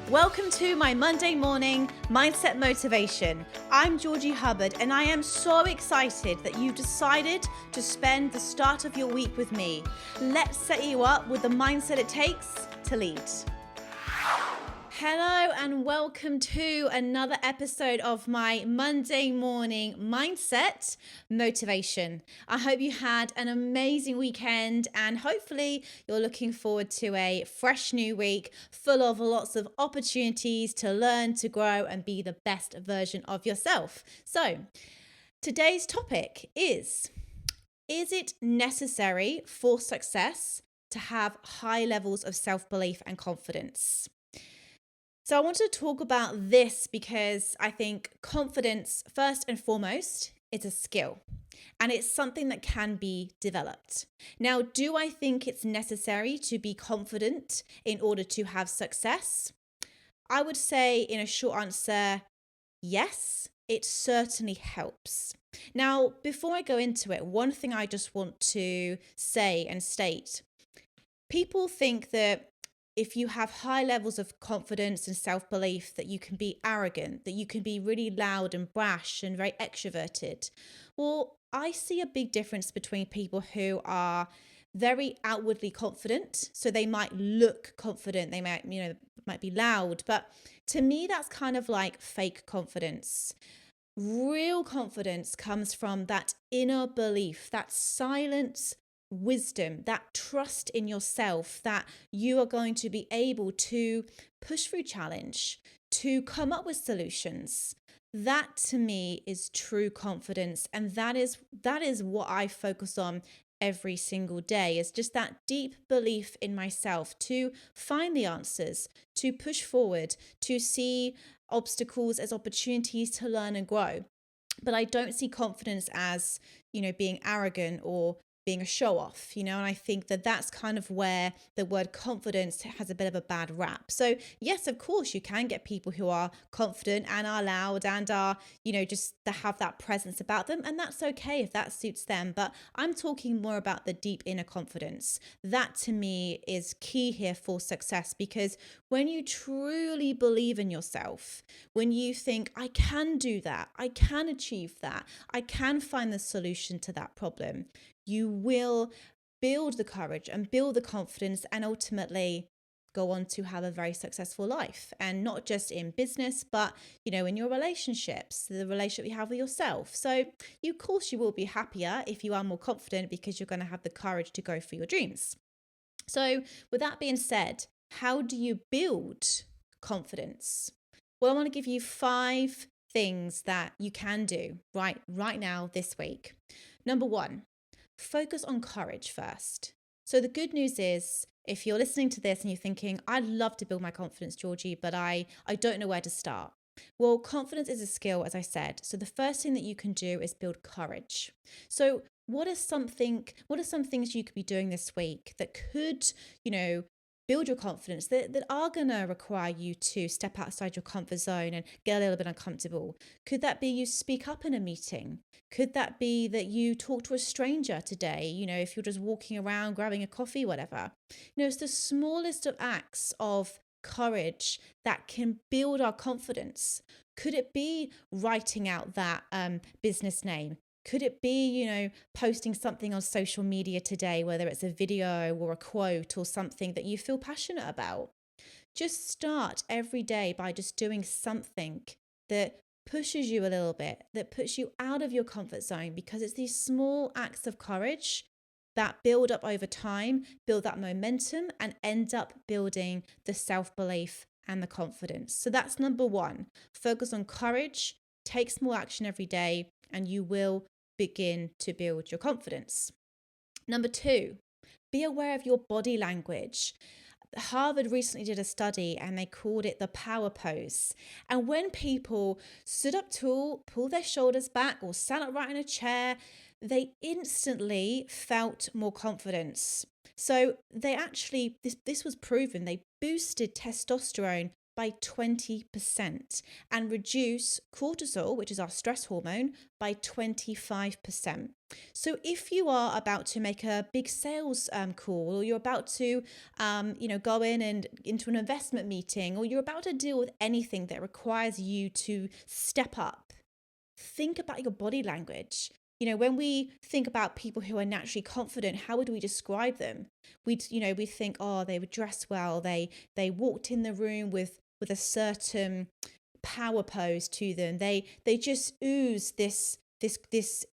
Welcome to my Monday morning mindset motivation. I'm Georgie Hubbard and I am so excited that you decided to spend the start of your week with me. Let's set you up with the mindset it takes to lead. Hello and welcome to another episode of my Monday morning mindset motivation. I hope you had an amazing weekend and hopefully you're looking forward to a fresh new week full of lots of opportunities to learn, to grow and be the best version of yourself. So today's topic is it necessary for success to have high levels of self-belief and confidence? So I want to talk about this because I think confidence, first and foremost, is a skill and it's something that can be developed. Now, do I think it's necessary to be confident in order to have success? I would say in a short answer, yes, it certainly helps. Now, before I go into it, one thing I just want to say and state, people think that if you have high levels of confidence and self-belief, that you can be arrogant, that you can be really loud and brash and very extroverted. Well, I see a big difference between people who are very outwardly confident. So they might look confident, they might be loud, but to me, that's kind of like fake confidence. Real confidence comes from that inner belief, that silent wisdom, that trust in yourself that you are going to be able to push through challenge, to come up with solutions. That to me is true confidence. And that is what I focus on every single day, is just that deep belief in myself to find the answers, to push forward, to see obstacles as opportunities to learn and grow. But I don't see confidence as, being arrogant or being a show off, and I think that that's kind of where the word confidence has a bit of a bad rap. So yes, of course, you can get people who are confident and are loud and are, just to have that presence about them. And that's okay if that suits them. But I'm talking more about the deep inner confidence. That to me is key here for success, because when you truly believe in yourself, when you think, I can do that, I can achieve that, I can find the solution to that problem, you will build the courage and build the confidence and ultimately go on to have a very successful life. And not just in business, but, in your relationships, the relationship you have with yourself. So, of course, you will be happier if you are more confident because you're going to have the courage to go for your dreams. So, with that being said, how do you build confidence? Well, I want to give you 5 things that you can do right now this week. Number 1, focus on courage first. So the good news is, if you're listening to this and you're thinking, I'd love to build my confidence, Georgie, but I don't know where to start. Well, confidence is a skill, as I said. So the first thing that you can do is build courage. So what are some things you could be doing this week that could, build your confidence, that are going to require you to step outside your comfort zone and get a little bit uncomfortable? Could that be you speak up in a meeting? Could that be that you talk to a stranger today, if you're just walking around, grabbing a coffee, whatever? It's the smallest of acts of courage that can build our confidence. Could it be writing out that business name? Could it be, posting something on social media today, whether it's a video or a quote or something that you feel passionate about? Just start every day by just doing something that pushes you a little bit, that puts you out of your comfort zone, because it's these small acts of courage that build up over time, build that momentum and end up building the self-belief and the confidence. So that's number 1. Focus on courage, take small action every day, and you will begin to build your confidence. Number 2, be aware of your body language. Harvard recently did a study and they called it the power pose. And when people stood up tall, pulled their shoulders back, or sat upright in a chair, they instantly felt more confidence. So they actually, this was proven, they boosted testosterone by 20% and reduce cortisol, which is our stress hormone, by 25%. So if you are about to make a big sales call, or you're about to, go in and into an investment meeting, or you're about to deal with anything that requires you to step up, think about your body language. When we think about people who are naturally confident, how would we describe them? We think, oh, they would dress well. They walked in the room with a certain power pose to them. They just ooze this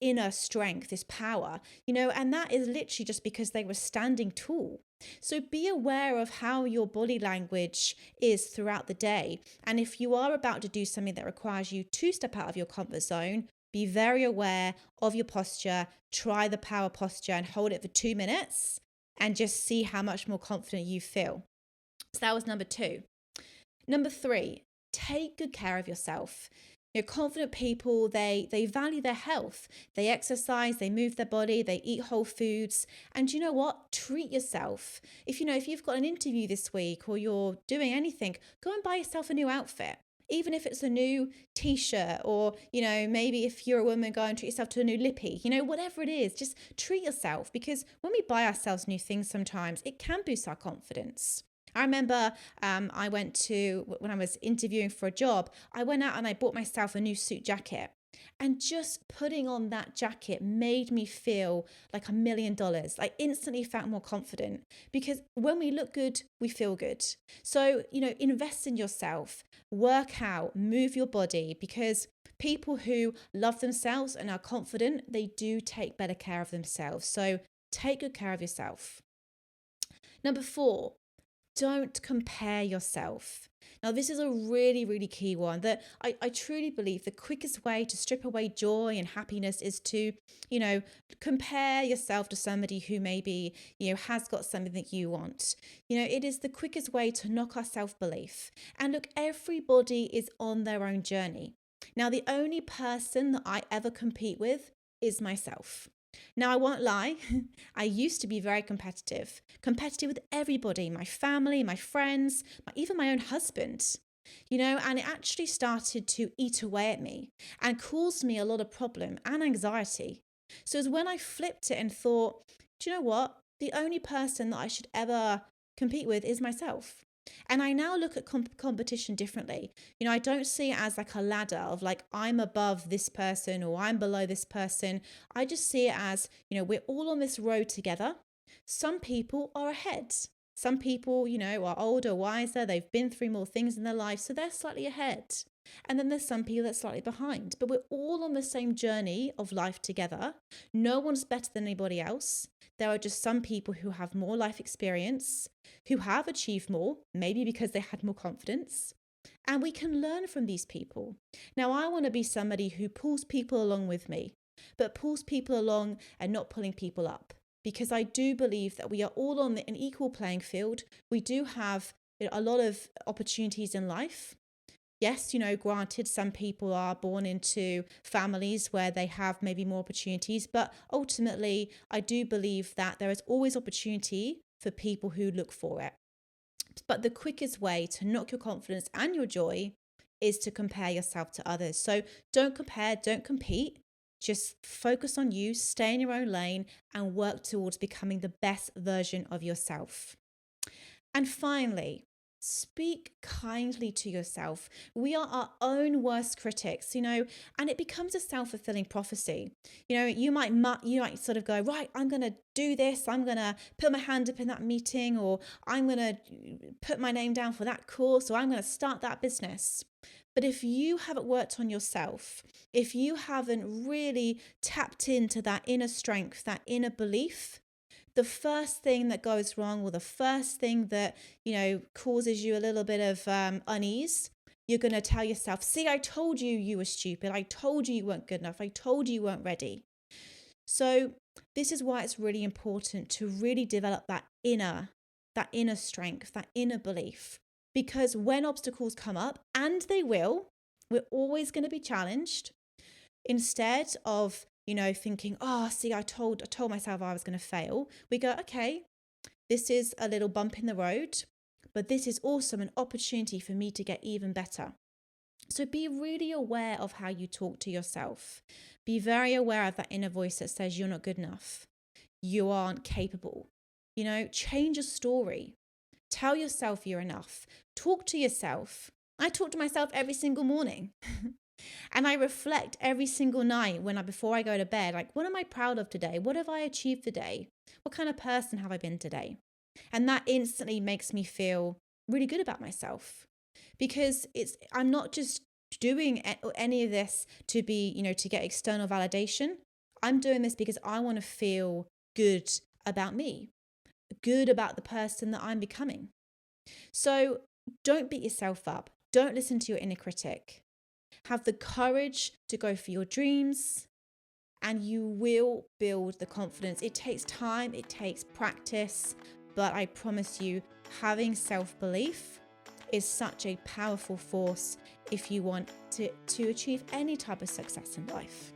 inner strength, this power, and that is literally just because they were standing tall. So be aware of how your body language is throughout the day. And if you are about to do something that requires you to step out of your comfort zone, be very aware of your posture. Try the power posture and hold it for 2 minutes and just see how much more confident you feel. So that was number 2. Number 3, take good care of yourself. Confident people, they value their health. They exercise, they move their body, they eat whole foods. And you know what? Treat yourself. If you've got an interview this week or you're doing anything, go and buy yourself a new outfit. Even if it's a new t-shirt, or, maybe if you're a woman, go and treat yourself to a new lippy, whatever it is, just treat yourself, because when we buy ourselves new things, sometimes it can boost our confidence. I remember when I was interviewing for a job, I went out and I bought myself a new suit jacket. And just putting on that jacket made me feel like $1 million. I instantly felt more confident, because when we look good, we feel good. So, invest in yourself, work out, move your body, because people who love themselves and are confident, they do take better care of themselves. So take good care of yourself. Number 4, don't compare yourself. Now, this is a really, really key one that I truly believe the quickest way to strip away joy and happiness is to, compare yourself to somebody who maybe, has got something that you want. It is the quickest way to knock our self-belief. And look, everybody is on their own journey. Now, the only person that I ever compete with is myself. Now, I won't lie, I used to be very competitive with everybody, my family, my friends, even my own husband, and it actually started to eat away at me and caused me a lot of problem and anxiety. So it's when I flipped it and thought, do you know what? The only person that I should ever compete with is myself. And I now look at competition differently. I don't see it as like a ladder of like, I'm above this person or I'm below this person. I just see it as, we're all on this road together. Some people are ahead. Some people, are older, wiser. They've been through more things in their life, so they're slightly ahead. And then there's some people that are slightly behind. But we're all on the same journey of life together. No one's better than anybody else. There are just some people who have more life experience, who have achieved more, maybe because they had more confidence. And we can learn from these people. Now, I want to be somebody who pulls people along with me, but pulls people along and not pulling people up. Because I do believe that we are all on an equal playing field. We do have a lot of opportunities in life. Yes, granted, some people are born into families where they have maybe more opportunities, but ultimately, I do believe that there is always opportunity for people who look for it. But the quickest way to knock your confidence and your joy is to compare yourself to others. So don't compare, don't compete. Just focus on you, stay in your own lane, and work towards becoming the best version of yourself. And finally, speak kindly to yourself. We are our own worst critics, and it becomes a self-fulfilling prophecy. You might sort of go, right, I'm going to do this. I'm going to put my hand up in that meeting, or I'm going to put my name down for that course, or I'm going to start that business. But if you haven't worked on yourself, if you haven't really tapped into that inner strength, that inner belief, the first thing that goes wrong, or the first thing that, causes you a little bit of unease, you're going to tell yourself, see, I told you were stupid. I told you weren't good enough. I told you weren't ready. So this is why it's really important to really develop that inner strength, that inner belief. Because when obstacles come up, and they will, we're always going to be challenged. Instead of, thinking, oh, see, I told myself I was going to fail, we go, okay, this is a little bump in the road, but this is also an opportunity for me to get even better. So be really aware of how you talk to yourself. Be very aware of that inner voice that says you're not good enough. You aren't capable. Change your story. Tell yourself you're enough. Talk to yourself. I talk to myself every single morning. And I reflect every single night before I go to bed, like, what am I proud of today? What have I achieved today? What kind of person have I been today? And that instantly makes me feel really good about myself, because I'm not just doing any of this to to get external validation. I'm doing this because I want to feel good about me, good about the person that I'm becoming. So don't beat yourself up. Don't listen to your inner critic. Have the courage to go for your dreams, and you will build the confidence. It takes time, it takes practice, but I promise you, having self-belief is such a powerful force if you want to achieve any type of success in life.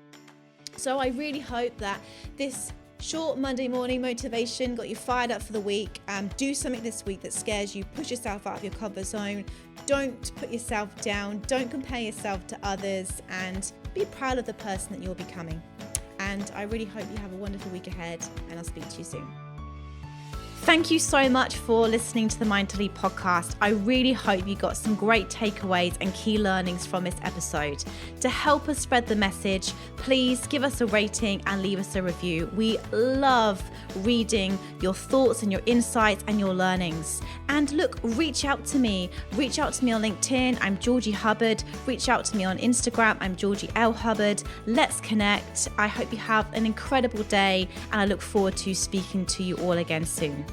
So I really hope that this short Monday morning motivation got you fired up for the week. Do something this week that scares you. Push yourself out of your comfort zone. Don't put yourself down. Don't compare yourself to others, and be proud of the person that you're becoming. And I really hope you have a wonderful week ahead, and I'll speak to you soon. Thank you so much for listening to the Mind to Lead podcast. I really hope you got some great takeaways and key learnings from this episode. To help us spread the message, please give us a rating and leave us a review. We love reading your thoughts and your insights and your learnings. And look, reach out to me. Reach out to me on LinkedIn. I'm Georgie Hubbard. Reach out to me on Instagram. I'm Georgie L. Hubbard. Let's connect. I hope you have an incredible day, and I look forward to speaking to you all again soon.